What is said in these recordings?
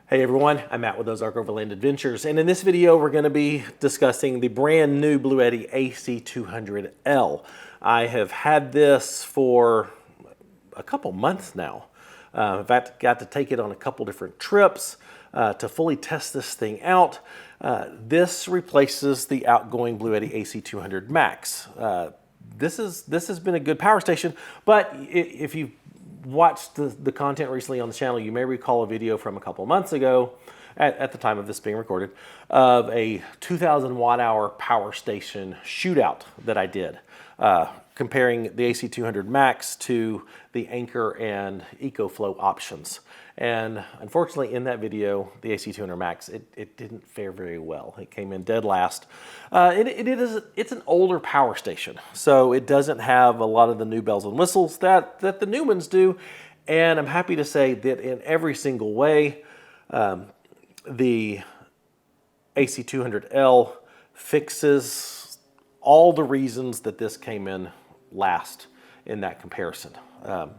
Hey everyone, I'm Matt with Ozark Overland Adventures, and in this video we're going to be discussing the brand new Bluetti AC200L. I have had this for a couple months now. I've got to take it on a couple different trips to fully test this thing out. This replaces the outgoing Bluetti AC200 Max. This has been a good power station, but if you watched the content recently on the channel, you may recall a video from a couple months ago, at the time of this being recorded, of a 2,000 watt hour power station shootout that I did, comparing the AC200 Max to the Anchor and EcoFlow options. And unfortunately in that video, the AC200 Max, it didn't fare very well. It came in dead last. It's an older power station, so it doesn't have a lot of the new bells and whistles that the new ones do. And I'm happy to say that in every single way, the AC200L fixes all the reasons that this came in last in that comparison.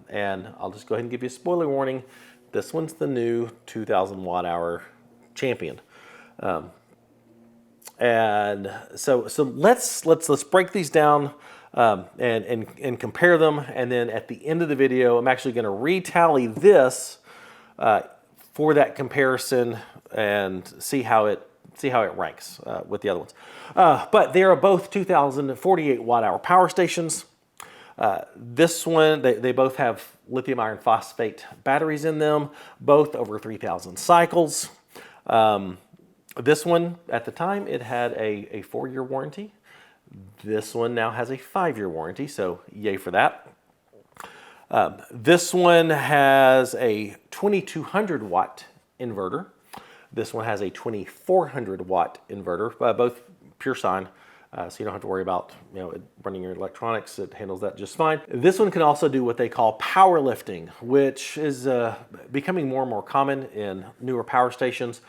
And I'll just go ahead and give you a spoiler warning. This one's the new 2,000 watt hour champion. And so let's break these down and compare them. And then at the end of the video, I'm actually going to retally this for that comparison and see how it ranks with the other ones. But they are both 2,048 watt hour power stations. This one, they both have lithium iron phosphate batteries in them, both over 3,000 cycles. This one, at the time, it had a 4-year warranty. This one now has a 5-year warranty, so yay for that. This one has a 2,200 watt inverter. This one has a 2,400 watt inverter, both pure sine. So you don't have to worry about running your electronics. It handles that just fine. This one can also do what they call power lifting, which is becoming more and more common in newer power stations.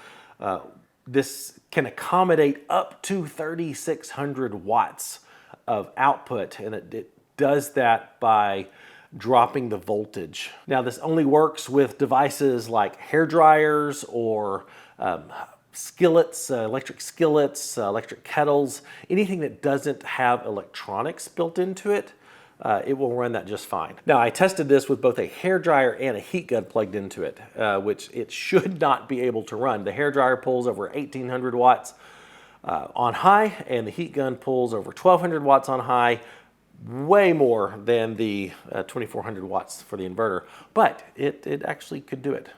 This can accommodate up to 3,600 watts of output, and it does that by dropping the voltage. Now this only works with devices like hair dryers or skillets, electric skillets, electric kettles, anything that doesn't have electronics built into it, it will run that just fine. Now I tested this with both a hair dryer and a heat gun plugged into it, which it should not be able to run. The hair dryer pulls over 1,800 watts on high, and the heat gun pulls over 1,200 watts on high, way more than the 2,400 watts for the inverter, but it actually could do it.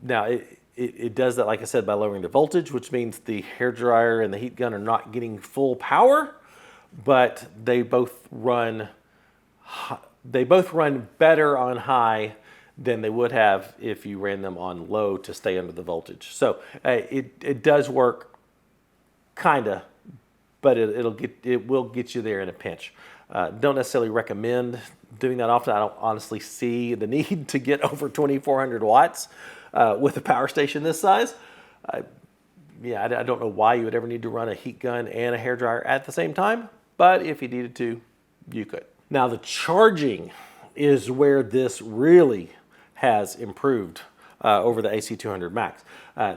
Now it does that, like I said, by lowering the voltage, which means the hairdryer and the heat gun are not getting full power, but they both run better on high than they would have if you ran them on low to stay under the voltage. So it does work, kinda, but it will get you there in a pinch. Don't necessarily recommend doing that often. I don't honestly see the need to get over 2,400 watts with a power station this size. I don't know why you would ever need to run a heat gun and a hairdryer at the same time, but if you needed to, you could. Now the charging is where this really has improved over the AC200 Max.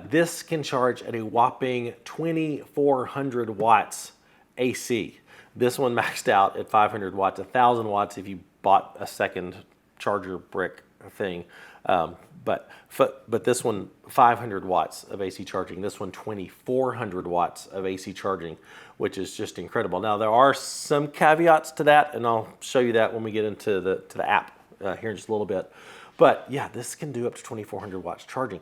This can charge at a whopping 2,400 watts AC. This one maxed out at 500 watts, 1,000 watts if you bought a second charger brick thing. But this one, 500 watts of AC charging. This one, 2,400 watts of AC charging, which is just incredible. Now there are some caveats to that, and I'll show you that when we get into the app here in just a little bit. But yeah, this can do up to 2,400 watts charging.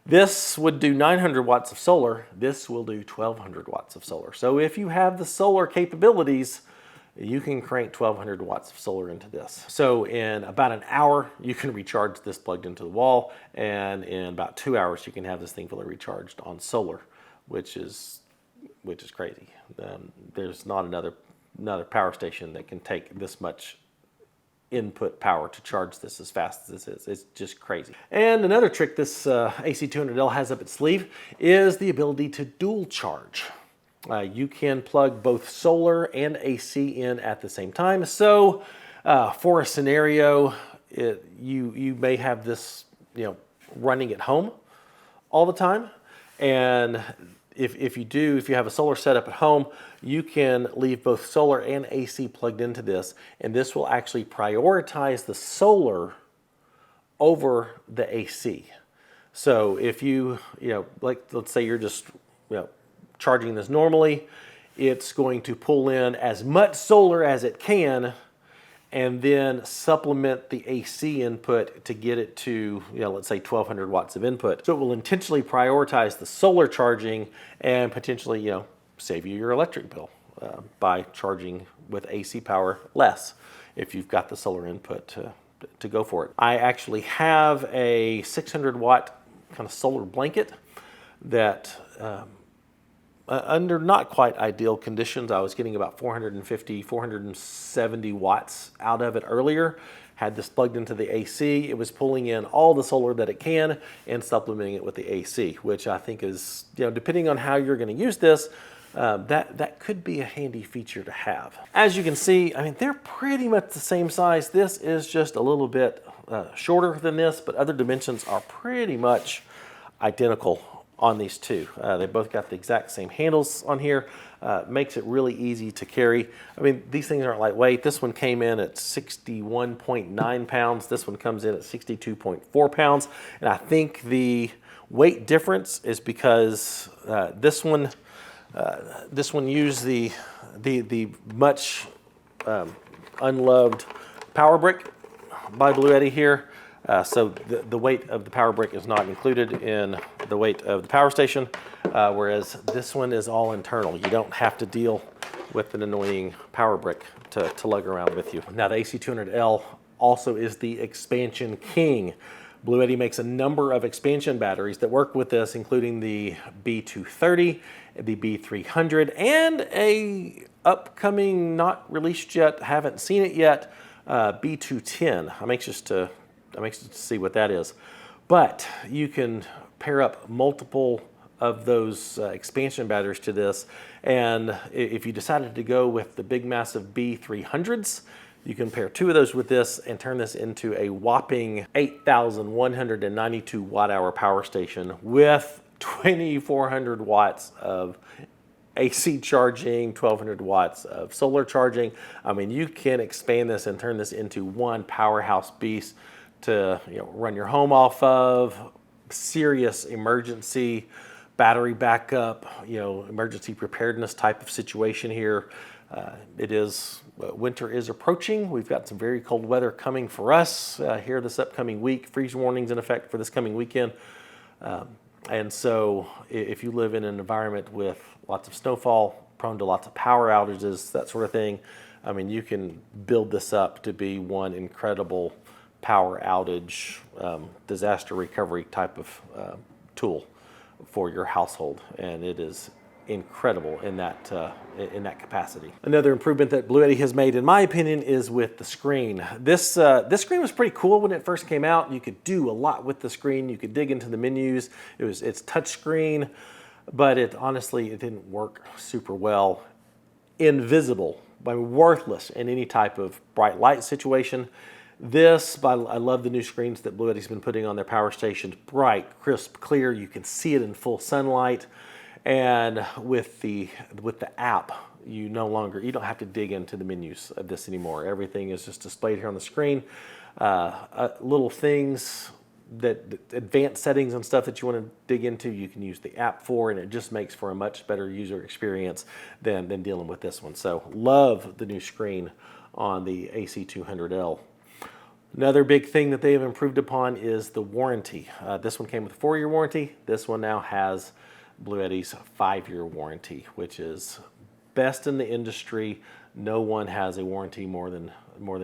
This would do 900 watts of solar. This will do 1,200 watts of solar. So if you have the solar capabilities, you can crank 1,200 watts of solar into this. So in about an hour, you can recharge this plugged into the wall, and in about 2 hours, you can have this thing fully recharged on solar, which is crazy. There's not another power station that can take this much input power to charge this as fast as this is. It's just crazy. And another trick this AC200L has up its sleeve is the ability to dual charge. You can plug both solar and AC in at the same time. So for a scenario, you may have this running at home all the time. And if you have a solar setup at home, you can leave both solar and AC plugged into this, and this will actually prioritize the solar over the AC. So if like, let's say you're just, charging this normally, it's going to pull in as much solar as it can and then supplement the AC input to get it to, let's say 1200 watts of input. So it will intentionally prioritize the solar charging and potentially, save you your electric bill by charging with AC power less if you've got the solar input to go for it. I actually have a 600 watt kind of solar blanket that under not quite ideal conditions, I was getting about 450, 470 watts out of it earlier. Had this plugged into the AC. It was pulling in all the solar that it can and supplementing it with the AC, which I think is, depending on how you're going to use this, that could be a handy feature to have. As you can see, they're pretty much the same size. This is just a little bit shorter than this, but other dimensions are pretty much identical on these two. They both got the exact same handles on here. Makes it really easy to carry. These things aren't lightweight. This one came in at 61.9 pounds. This one comes in at 62.4 pounds. And I think the weight difference is because this one used the much unloved power brick by Bluetti here. So the weight of the power brick is not included in the weight of the power station, whereas this one is all internal. You don't have to deal with an annoying power brick to lug around with you. Now the AC200L also is the expansion king. Bluetti makes a number of expansion batteries that work with this, including the B230, the B300, and a upcoming, not released yet, haven't seen it yet, B210. I'm anxious to see what that is. But you can pair up multiple of those expansion batteries to this. And if you decided to go with the big massive B300s, you can pair two of those with this and turn this into a whopping 8,192 watt hour power station with 2,400 watts of AC charging, 1,200 watts of solar charging. You can expand this and turn this into one powerhouse beast to run your home off of. Serious emergency battery backup, emergency preparedness type of situation here. Winter is approaching. We've got some very cold weather coming for us here this upcoming week. Freeze warnings in effect for this coming weekend. And so if you live in an environment with lots of snowfall, prone to lots of power outages, that sort of thing, you can build this up to be one incredible power outage, disaster recovery type of tool for your household, and it is incredible in that capacity. Another improvement that Bluetti has made, in my opinion, is with the screen. This screen was pretty cool when it first came out. You could do a lot with the screen. You could dig into the menus. It's touch screen, but it didn't work super well. Invisible, worthless in any type of bright light situation. I love the new screens that Bluetti's been putting on their power stations. Bright, crisp, clear. You can see it in full sunlight. And with the app, you don't have to dig into the menus of this anymore. Everything is just displayed here on the screen. Little things, advanced settings and stuff that you want to dig into, you can use the app for, and it just makes for a much better user experience than dealing with this one. So love the new screen on the AC200L. Another big thing that they have improved upon is the warranty. This one came with a 4-year warranty. This one now has Bluetti's 5-year warranty, which is best in the industry. No one has a warranty more than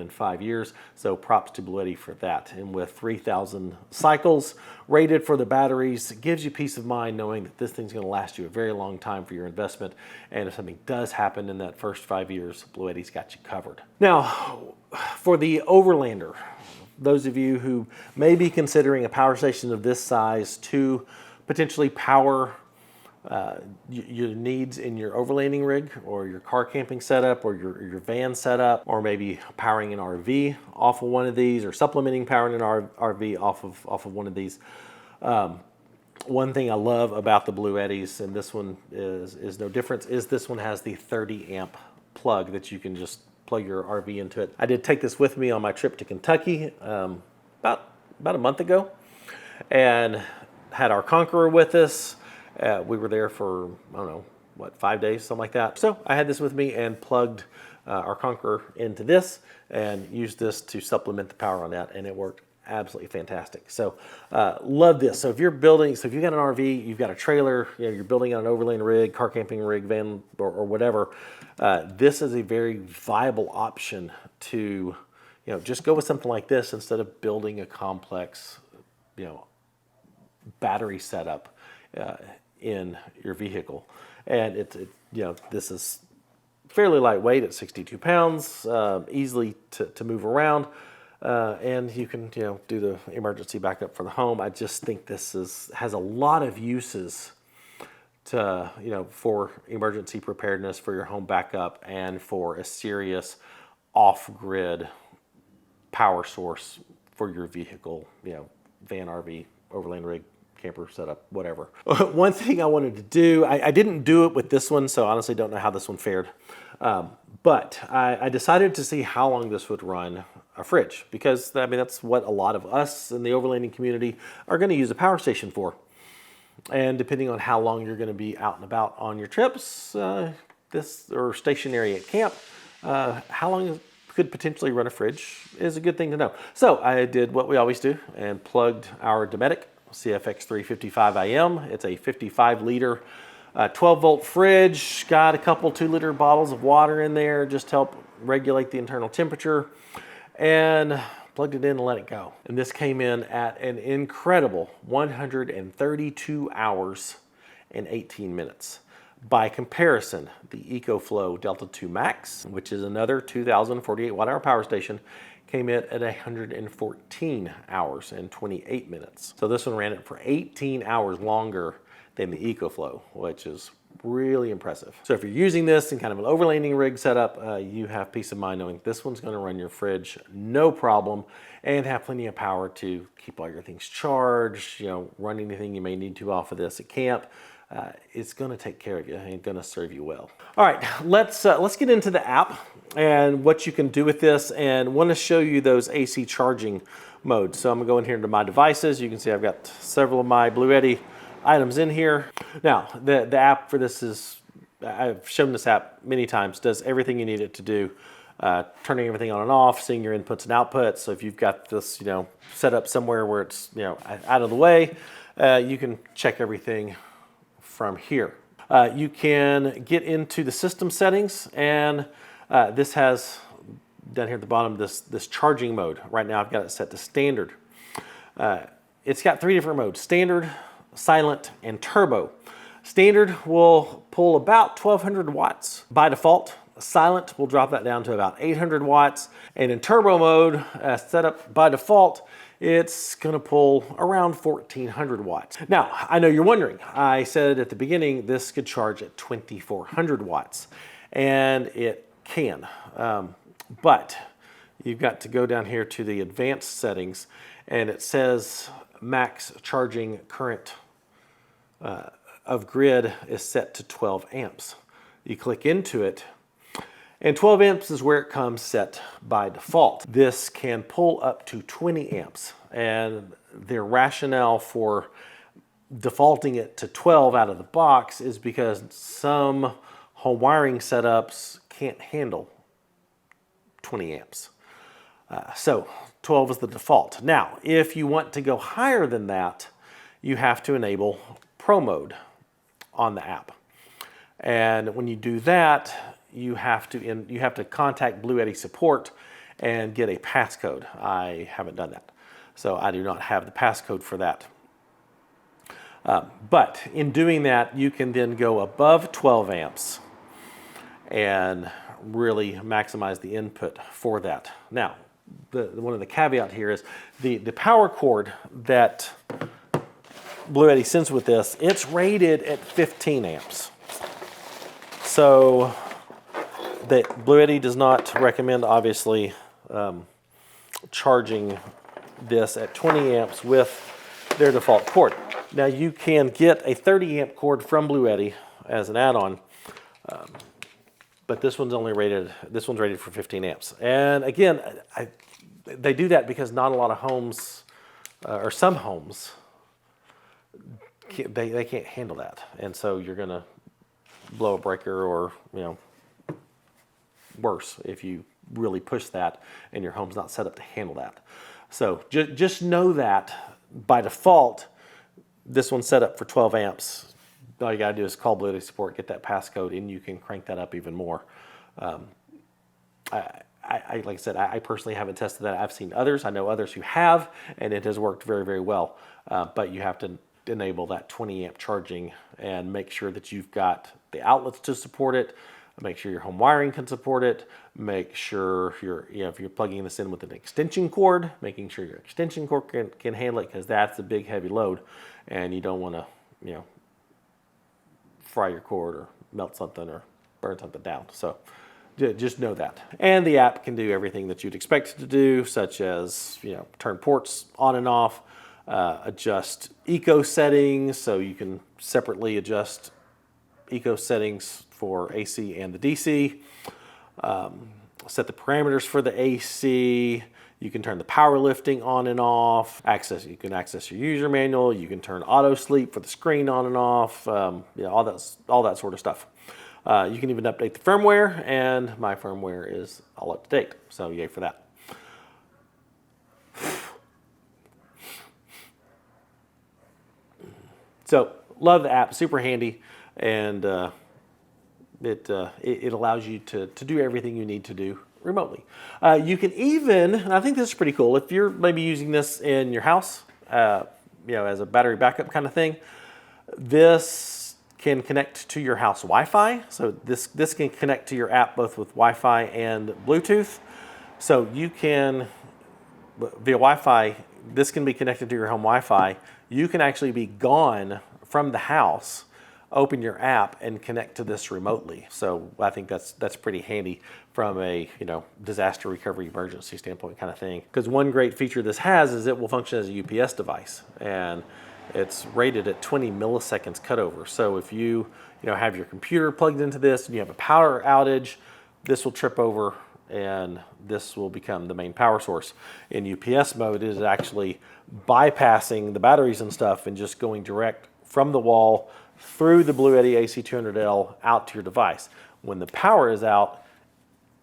5 years, so props to Bluetti for that. And with 3,000 cycles rated for the batteries, it gives you peace of mind knowing that this thing's going to last you a very long time for your investment. And if something does happen in that first 5 years, Bluetti's got you covered. Now, for the Overlander, those of you who may be considering a power station of this size to potentially power your needs in your overlanding rig or your car camping setup or your van setup, or maybe powering an RV off of one of these, or supplementing powering an RV off of one of these. One thing I love about the Bluettis, and this one is no difference, is this one has the 30 amp plug that you can just plug your RV into it. I did take this with me on my trip to Kentucky about a month ago, and had our Conqueror with us. We were there for, I don't know, what, 5 days, something like that. So I had this with me and plugged our Conqueror into this and used this to supplement the power on that, and it worked absolutely fantastic. So love this. So if you're building, so if you've got an RV, you've got a trailer, you know, you're building on an Overland rig, car camping rig, van, or whatever, this is a very viable option to, you know, just go with something like this instead of building a complex, you know, battery setup in your vehicle. And you know, this is fairly lightweight at 62 pounds, easily to move around. And you can, you know, do the emergency backup for the home. I just think this has a lot of uses to, you know, for emergency preparedness, for your home backup, and for a serious off-grid power source for your vehicle, you know, van, RV, Overland rig, camper setup, whatever. One thing I wanted to do, I didn't do it with this one, so honestly don't know how this one fared. But I decided to see how long this would run a fridge, because I mean that's what a lot of us in the overlanding community are going to use a power station for. And depending on how long you're going to be out and about on your trips, or stationary at camp, how long it could potentially run a fridge is a good thing to know. So I did what we always do and plugged our Dometic CFX355IM. It's a 55 liter 12 volt fridge, got a couple 2-liter bottles of water in there just to help regulate the internal temperature, and plugged it in and let it go. And this came in at an incredible 132 hours and 18 minutes. By comparison, the EcoFlow Delta 2 Max, which is another 2,048 watt hour power station, came in at 114 hours and 28 minutes. So this one ran it for 18 hours longer than the EcoFlow, which is really impressive. So if you're using this in kind of an overlanding rig setup, you have peace of mind knowing this one's going to run your fridge no problem and have plenty of power to keep all your things charged, you know, run anything you may need to off of this at camp. It's going to take care of you and going to serve you well. All right, let's get into the app and what you can do with this, and want to show you those AC charging modes. So I'm going to go in here into my devices. You can see I've got several of my Bluetti items in here. Now, the app for this is, I've shown this app many times, does everything you need it to do. Turning everything on and off, seeing your inputs and outputs. So if you've got this, you know, set up somewhere where it's, you know, out of the way, you can check everything from here. You can get into the system settings, and this has down here at the bottom this charging mode. Right now I've got it set to standard. It's got 3 different modes: standard, silent, and turbo. Standard will pull about 1,200 watts by default. Silent will drop that down to about 800 watts. And in turbo mode, set up by default, it's gonna pull around 1,400 watts. Now, I know you're wondering, I said at the beginning, this could charge at 2,400 watts, and it can. But you've got to go down here to the advanced settings, and it says max charging current of grid is set to 12 amps. You click into it, and 12 amps is where it comes set by default. This can pull up to 20 amps, and their rationale for defaulting it to 12 out of the box is because some home wiring setups can't handle 20 amps. So 12 is the default. Now, if you want to go higher than that, you have to enable Pro mode on the app. And when you do that, you have to contact Bluetti support and get a passcode. I haven't done that, so I do not have the passcode for that. But in doing that, you can then go above 12 amps and really maximize the input for that. Now, one of the caveat here is the power cord that Bluetti sends with this, it's rated at 15 amps. So that Bluetti does not recommend, obviously, charging this at 20 amps with their default cord. Now you can get a 30 amp cord from Bluetti as an add-on, but this one's rated for 15 amps. And again, they do that because not a lot of homes, or some homes, they can't handle that, and so you're gonna blow a breaker, or worse if you really push that and your home's not set up to handle that. So just know that by default, this one's set up for 12 amps. All you gotta do is call Bluetti support, get that passcode, and you can crank that up even more. Like I said, I personally haven't tested that. I've seen others. I know others who have, and it has worked very, very well. But you have to enable that 20 amp charging and make sure that you've got the outlets to support it. Make sure your home wiring can support it. Make sure if you're plugging this in with an extension cord, making sure your extension cord can handle it, because that's a big heavy load, and you don't want to fry your cord or melt something or burn something down. So just know that. And the app can do everything that you'd expect it to do, such as turn ports on and off, adjust eco settings, so you can separately adjust eco settings for AC and the DC. Set the parameters for the AC. You can turn the power lifting on and off. You can access your user manual. You can turn auto sleep for the screen on and off. All that sort of stuff. You can even update the firmware, and my firmware is all up to date. So yay for that. So love the app, super handy, and it allows you to do everything you need to do remotely. You can even, and I think this is pretty cool, if you're maybe using this in your house, as a battery backup kind of thing, this can connect to your house Wi-Fi. So this can connect to your app both with Wi-Fi and Bluetooth. So you can, via Wi-Fi, this can be connected to your home Wi-Fi. You can actually be gone from the house, open your app, and connect to this remotely. So I think that's pretty handy from a disaster recovery emergency standpoint kind of thing. Because one great feature this has is it will function as a UPS device, and it's rated at 20 milliseconds cutover. So if you have your computer plugged into this and you have a power outage, this will trip over and this will become the main power source. In UPS mode, it is actually bypassing the batteries and stuff and just going direct from the wall through the Bluetti AC200L out to your device. When the power is out,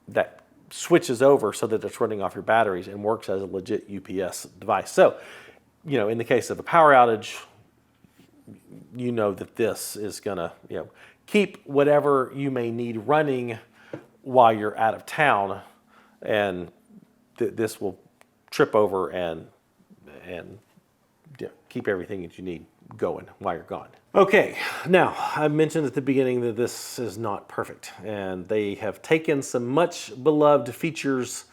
that switches over so that it's running off your batteries and works as a legit UPS device. So, in the case of a power outage, that this is gonna, keep whatever you may need running while you're out of town, and this will trip over and keep everything that you need going while you're gone. Okay, now I mentioned at the beginning that this is not perfect, and they have taken some much beloved features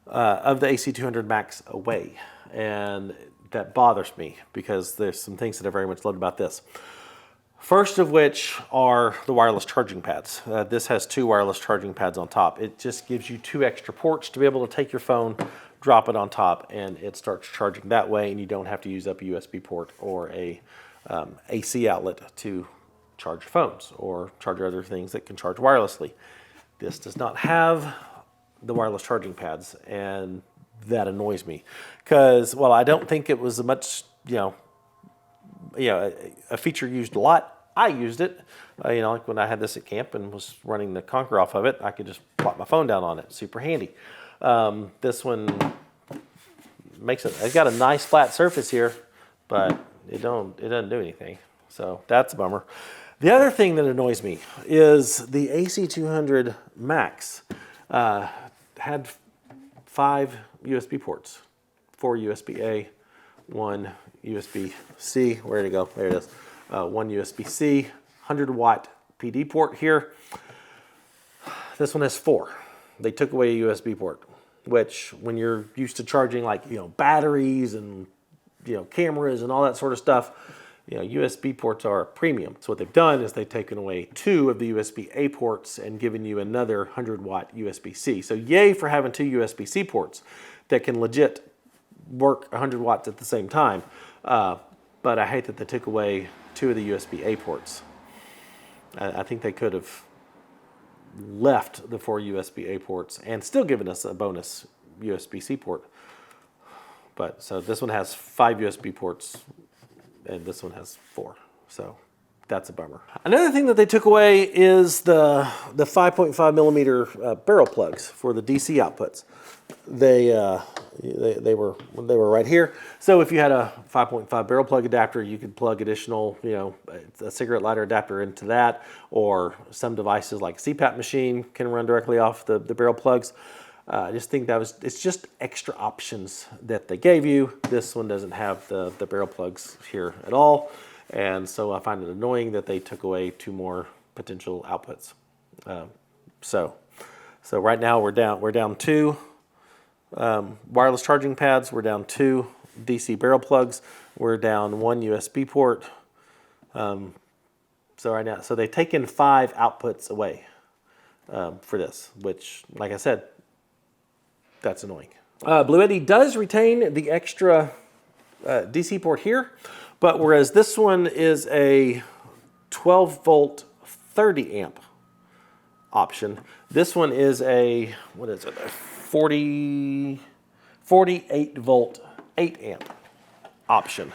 of the AC200 Max away, and that bothers me because there's some things that I very much loved about this. First of which are the wireless charging pads. This has 2 wireless charging pads on top. It just gives you 2 extra ports to be able to take your phone, drop it on top, and it starts charging that way, and you don't have to use up a USB port or a AC outlet to charge phones or charge other things that can charge wirelessly. This does not have the wireless charging pads, and that annoys me because, well, I don't think it was a much, a feature used a lot. I used it, like when I had this at camp and was running the Conquer off of it, I could just plop my phone down on it. Super handy. This one it's got a nice flat surface here, but it doesn't do anything. So that's a bummer. The other thing that annoys me is the AC200 Max had 5 USB ports, 4 USB-A, 1 USB-C, where'd it go? There it is. 1 USB-C, 100-watt PD port here. This one has 4. They took away a USB port, which when you're used to charging batteries and cameras and all that sort of stuff, USB ports are a premium. So what they've done is they've taken away 2 of the USB-A ports and given you another 100-watt USB-C. So yay for having 2 USB-C ports that can legit work 100 watts at the same time. But I hate that they took away 2 of the USB-A ports. I think they could have left the 4 USB-A ports and still given us a bonus USB-C port. But so this one has 5 USB ports and this one has 4. So that's a bummer. Another thing that they took away is the 5.5 millimeter barrel plugs for the DC outputs. They were right here. So if you had a 5.5 barrel plug adapter, you could plug additional, a cigarette lighter adapter into that, or some devices like a CPAP machine can run directly off the barrel plugs. I just think it's just extra options that they gave you. This one doesn't have the barrel plugs here at all. And so I find it annoying that they took away 2 more potential outputs. So right now we're down 2 wireless charging pads. We're down 2 DC barrel plugs. We're down 1 USB port. So right now, so they've taken 5 outputs away for this, which, like I said, that's annoying. Bluetti does retain the extra DC port here, but whereas this one is a 12 volt 30 amp option, this one is a, what is it, a 48 volt 8 amp option.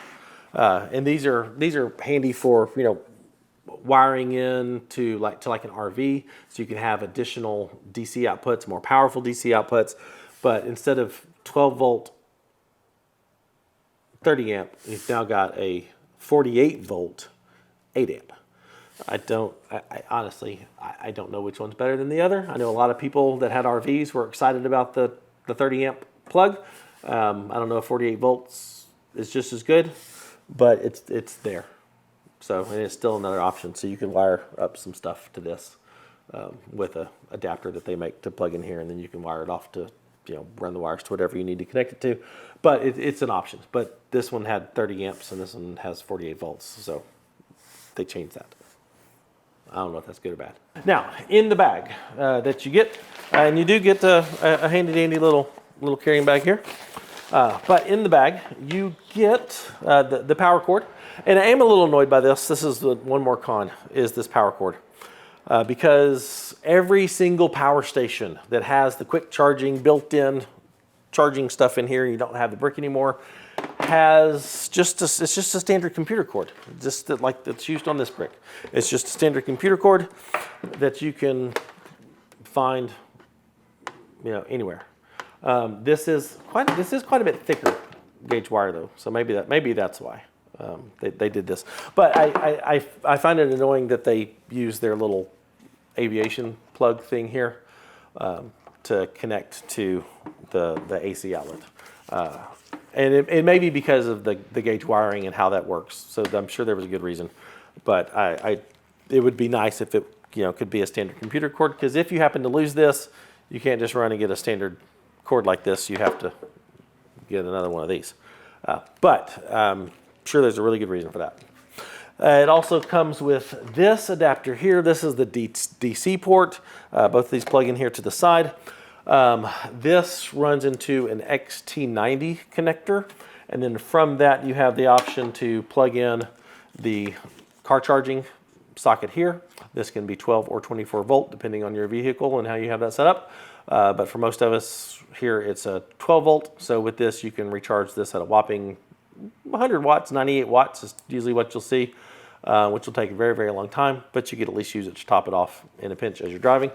And these are handy for, wiring in to like an RV, so you can have additional DC outputs, more powerful DC outputs. But instead of 12 volt 30 amp, you've now got a 48 volt 8 amp. I honestly don't know which one's better than the other. I know a lot of people that had RVs were excited about the 30 amp plug. I don't know if 48 volts is just as good, but it's there. So, and it's still another option. So you can wire up some stuff to this with a adapter that they make to plug in here, and then you can wire it off to, run the wires to whatever you need to connect it to. But it's an option. But this one had 30 amps and this one has 48 volts. So they changed that. I don't know if that's good or bad. Now, in the bag that you get, and you do get a handy dandy little carrying bag here. But in the bag, you get the power cord. And I am a little annoyed by this. This is one more con, is this power cord. Because every single power station that has the quick charging built-in charging stuff in here, you don't have the brick anymore, has it's just a standard computer cord, just like that's used on this brick. It's just a standard computer cord that you can find, anywhere. This is quite a bit thicker gauge wire though, so maybe that's why they did this. But I find it annoying that they use their little aviation plug thing here to connect to the AC outlet. And it may be because of the gauge wiring and how that works. So I'm sure there was a good reason. But it would be nice if it could be a standard computer cord, because if you happen to lose this, you can't just run and get a standard cord like this. You have to get another one of these. But I'm sure there's a really good reason for that. It also comes with this adapter here. This is the DC port. Both of these plug in here to the side. This runs into an XT90 connector, and then from that you have the option to plug in the car charging socket here. This can be 12 or 24 volt depending on your vehicle and how you have that set up. But for most of us here it's a 12 volt, so with this you can recharge this at a whopping 100 watts, 98 watts is usually what you'll see, which will take a very, very long time, but you can at least use it to top it off in a pinch as you're driving.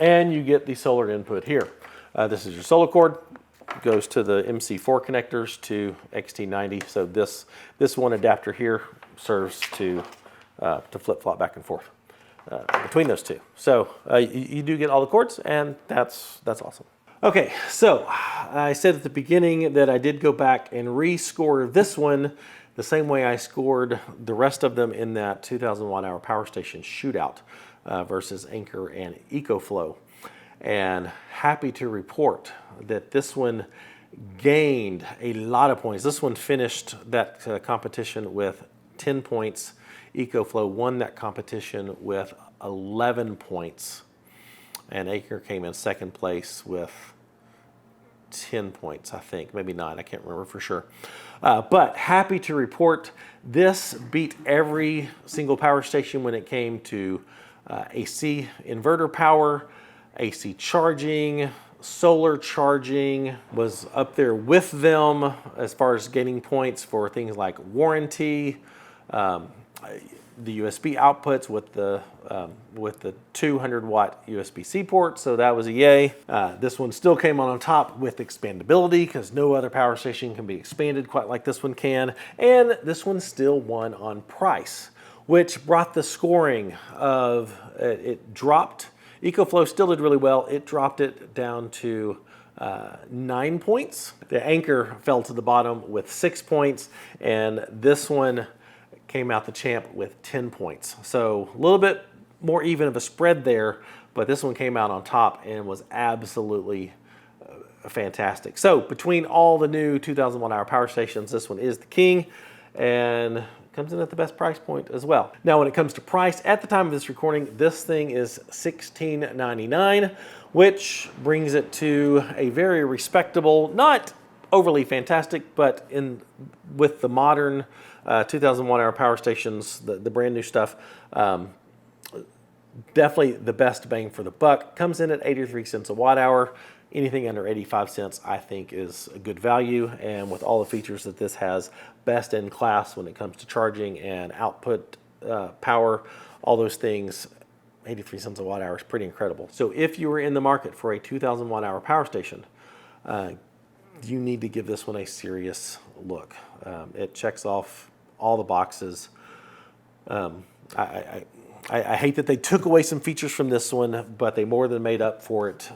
And you get the solar input here. This is your solar cord. Goes to the MC4 connectors to XT90. So this one adapter here serves to flip-flop back and forth between those two. So you do get all the cords, and that's awesome. Okay, so I said at the beginning that I did go back and re-score this one the same way I scored the rest of them in that 2,000 watt-hour power station shootout versus Anchor and EcoFlow. And happy to report that this one gained a lot of points. This one finished that competition with 10 points. EcoFlow won that competition with 11 points. And Anchor came in second place with 10 points, I think, maybe 9, I can't remember for sure. But happy to report this beat every single power station when it came to AC inverter power, AC charging, solar charging, was up there with them as far as gaining points for things like warranty, the USB outputs with the 200-watt USB-C port, so that was a yay. This one still came on top with expandability because no other power station can be expanded quite like this one can, and this one still won on price, which brought the scoring of, it dropped. EcoFlow still did really well. It dropped it down to 9 points. The Anchor fell to the bottom with 6 points, and this one came out the champ with 10 points. So a little bit more even of a spread there, but this one came out on top and was absolutely fantastic. So between all the new 2,000 watt-hour power stations, this one is the king and comes in at the best price point as well. Now, when it comes to price, at the time of this recording, this thing is $16.99, which brings it to a very respectable, not overly fantastic, but with the modern 2,000 watt-hour power stations, the brand new stuff, definitely the best bang for the buck. Comes in at 83 cents a watt hour. Anything under 85 cents, I think, is a good value. And with all the features that this has, best in class when it comes to charging and output power, all those things, 83 cents a watt hour is pretty incredible. So if you are in the market for a 2,000 watt hour power station, you need to give this one a serious look. It checks off all the boxes. I hate that they took away some features from this one, but they more than made up for it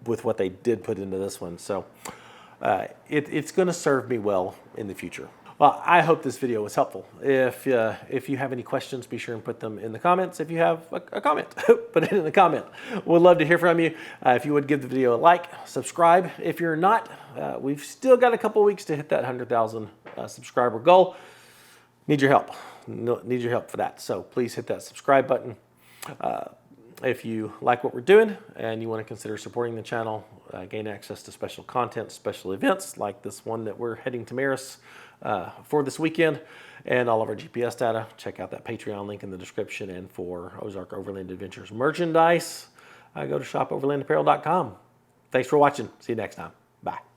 with what they did put into this one. So it's going to serve me well in the future. Well, I hope this video was helpful. If you have any questions, be sure and put them in the comments. If you have a comment, put it in the comment. We'd love to hear from you. If you would give the video a like, subscribe. If you're not, we've still got a couple weeks to hit that 100,000 subscriber goal. Need your help. Need your help for that. So please hit that subscribe button. If you like what we're doing and you want to consider supporting the channel, gain access to special content, special events like this one that we're heading to Maris for this weekend, and all of our GPS data, check out that Patreon link in the description. And for Ozark Overland Adventures merchandise, go to shopoverlandapparel.com. Thanks for watching. See you next time. Bye.